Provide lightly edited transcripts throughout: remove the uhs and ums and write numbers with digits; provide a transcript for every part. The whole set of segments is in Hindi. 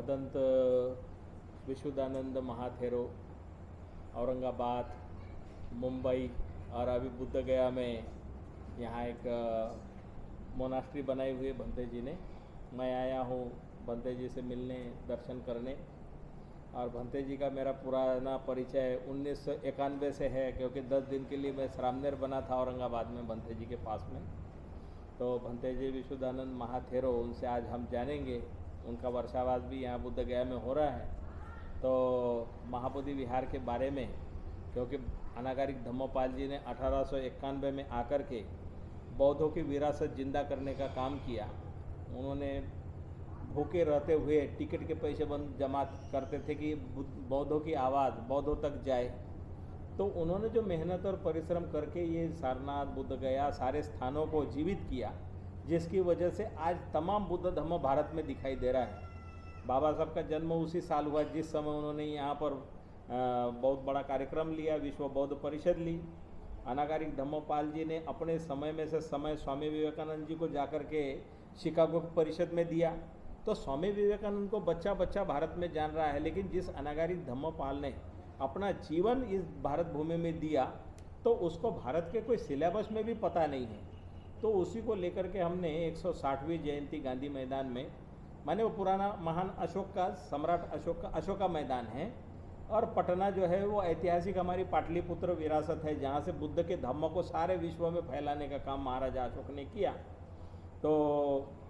भदंत विशुद्धानंद महाथेरो औरंगाबाद, मुंबई और अभी बुद्ध गया में यहाँ एक मोनास्ट्री बनाई हुई है भंते जी ने। मैं आया हूँ भंते जी से मिलने, दर्शन करने। और भंते जी का मेरा पुराना परिचय 1991 से है, क्योंकि 10 दिन के लिए मैं श्रामनेर बना था औरंगाबाद में भंते जी के पास में। तो भंते जी विशुद्धानंद महाथेरो, उनसे आज हम जानेंगे। उनका वर्षावास भी यहाँ बुद्ध गया में हो रहा है। तो महाबोधि विहार के बारे में, क्योंकि अनागारिक धम्मपाल जी ने 1891 में आकर के बौद्धों की विरासत जिंदा करने का काम किया। उन्होंने भूखे रहते हुए टिकट के पैसे बंद जमा करते थे कि बौद्धों की आवाज़ बौद्धों तक जाए। तो उन्होंने जो मेहनत और परिश्रम करके ये सारनाथ, बुद्ध गया, सारे स्थानों को जीवित किया, जिसकी वजह से आज तमाम बुद्ध धम्म भारत में दिखाई दे रहा है। बाबा साहब का जन्म उसी साल हुआ जिस समय उन्होंने यहाँ पर बहुत बड़ा कार्यक्रम लिया, विश्व बौद्ध परिषद ली। अनागारिक धम्मपाल जी ने अपने समय में से समय स्वामी विवेकानंद जी को जाकर के शिकागो परिषद में दिया। तो स्वामी विवेकानंद को बच्चा बच्चा भारत में जान रहा है, लेकिन जिस अनागारिक धम्मपाल ने अपना जीवन इस भारत भूमि में दिया, तो उसको भारत के कोई सिलेबस में भी पता नहीं है। तो उसी को लेकर के हमने 160वीं जयंती गांधी मैदान में, माने वो पुराना महान अशोक का, सम्राट अशोक का अशोका मैदान है, और पटना जो है वो ऐतिहासिक हमारी पाटलिपुत्र विरासत है, जहाँ से बुद्ध के धम्म को सारे विश्व में फैलाने का काम महाराजा अशोक ने किया। तो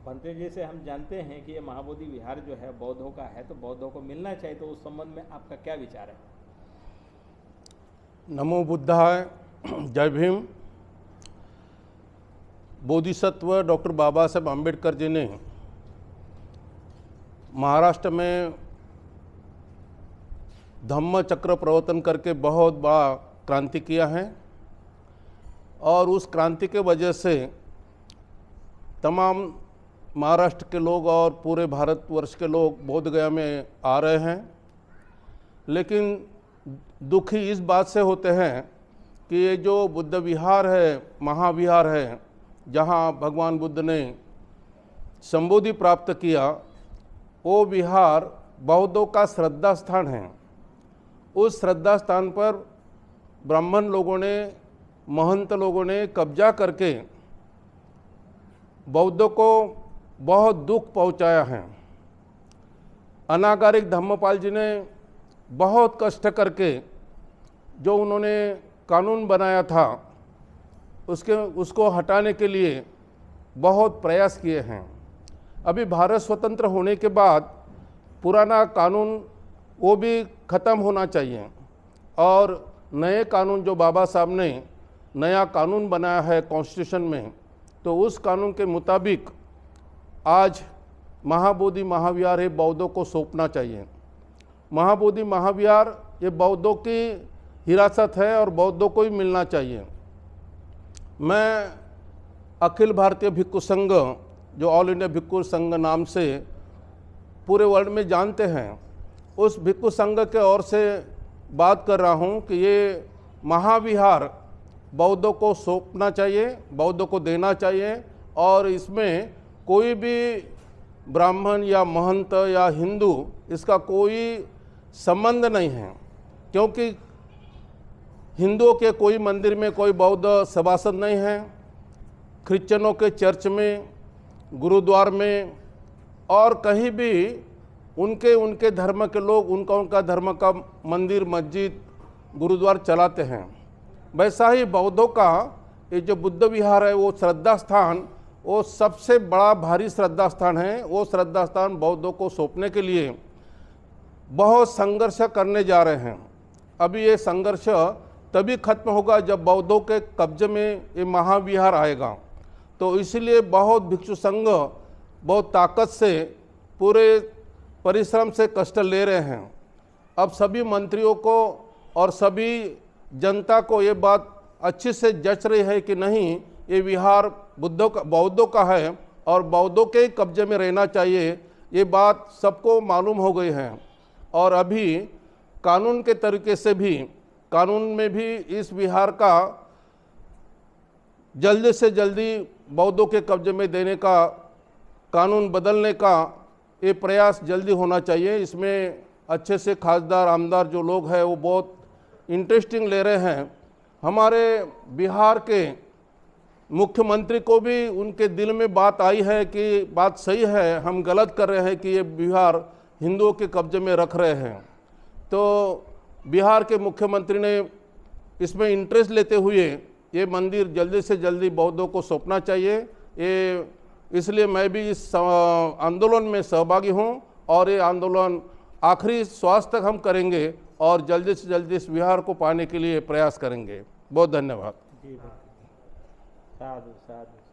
भंते जी से हम जानते हैं कि ये महाबोधि विहार जो है बौद्धों का है, तो बौद्धों को मिलना चाहिए। तो उस संबंध में आपका क्या विचार है? नमो बुद्धाय, जय भीम। बोधिसत्व डॉक्टर बाबा साहब अम्बेडकर जी ने महाराष्ट्र में धम्म चक्र प्रवर्तन करके बहुत बड़ा क्रांति किया है, और उस क्रांति के वजह से तमाम महाराष्ट्र के लोग और पूरे भारतवर्ष के लोग बोध गया में आ रहे हैं। लेकिन दुखी इस बात से होते हैं कि ये जो बुद्ध विहार है, महाविहार है, जहाँ भगवान बुद्ध ने संबोधि प्राप्त किया, वो विहार बौद्धों का श्रद्धा स्थान है। उस श्रद्धा स्थान पर ब्राह्मण लोगों ने, महंत लोगों ने कब्जा करके बौद्धों को बहुत दुख पहुंचाया है। अनागारिक धम्मपाल जी ने बहुत कष्ट करके जो उन्होंने कानून बनाया था उसको हटाने के लिए बहुत प्रयास किए हैं। अभी भारत स्वतंत्र होने के बाद पुराना कानून वो भी ख़त्म होना चाहिए, और नए कानून जो बाबा साहब ने नया कानून बनाया है कॉन्स्टिट्यूशन में, तो उस कानून के मुताबिक आज महाबोधि महाविहार ये बौद्धों को सौंपना चाहिए। महाबोधि महाविहार ये बौद्धों की हिरासत है और बौद्धों को ही मिलना चाहिए। मैं अखिल भारतीय भिक्खु संघ, जो ऑल इंडिया भिक्खु संघ नाम से पूरे वर्ल्ड में जानते हैं, उस भिक्खु संघ के ओर से बात कर रहा हूँ कि ये महाविहार बौद्धों को सौंपना चाहिए, बौद्धों को देना चाहिए, और इसमें कोई भी ब्राह्मण या महंत या हिंदू इसका कोई संबंध नहीं है। क्योंकि हिंदुओं के कोई मंदिर में कोई बौद्ध सभासद नहीं है, क्रिश्चियनों के चर्च में, गुरुद्वार में, और कहीं भी उनके धर्म के लोग उनका धर्म का मंदिर, मस्जिद, गुरुद्वार चलाते हैं। वैसा ही बौद्धों का ये जो बुद्ध विहार है, वो श्रद्धा स्थान, वो सबसे बड़ा भारी श्रद्धा स्थान है। वो श्रद्धा स्थान बौद्धों को सौंपने के लिए बहुत संघर्ष करने जा रहे हैं। अभी ये संघर्ष तभी खत्म होगा जब बौद्धों के कब्जे में ये महाविहार आएगा। तो इसलिए बहुत भिक्षु संघ बहुत ताकत से, पूरे परिश्रम से कष्ट ले रहे हैं। अब सभी मंत्रियों को और सभी जनता को ये बात अच्छे से जच रही है कि नहीं, ये विहार बौद्धों का है और बौद्धों के कब्जे में रहना चाहिए। ये बात सबको मालूम हो गई है, और अभी कानून के तरीके से भी, कानून में भी इस विहार का जल्दी से जल्दी बौद्धों के कब्जे में देने का, कानून बदलने का ये प्रयास जल्दी होना चाहिए। इसमें अच्छे से खासदार आमदार जो लोग हैं वो बहुत इंटरेस्टिंग ले रहे हैं। हमारे बिहार के मुख्यमंत्री को भी उनके दिल में बात आई है कि बात सही है, हम गलत कर रहे हैं कि ये बिहार हिंदुओं के कब्जे में रख रहे हैं। तो बिहार के मुख्यमंत्री ने इसमें इंटरेस्ट लेते हुए ये मंदिर जल्दी से जल्दी बौद्धों को सौंपना चाहिए। ये इसलिए मैं भी इस आंदोलन में सहभागी हूँ और ये आंदोलन आखिरी श्वास तक हम करेंगे और जल्दी से जल्दी इस बिहार को पाने के लिए प्रयास करेंगे। बहुत धन्यवाद। जी साधु साधु।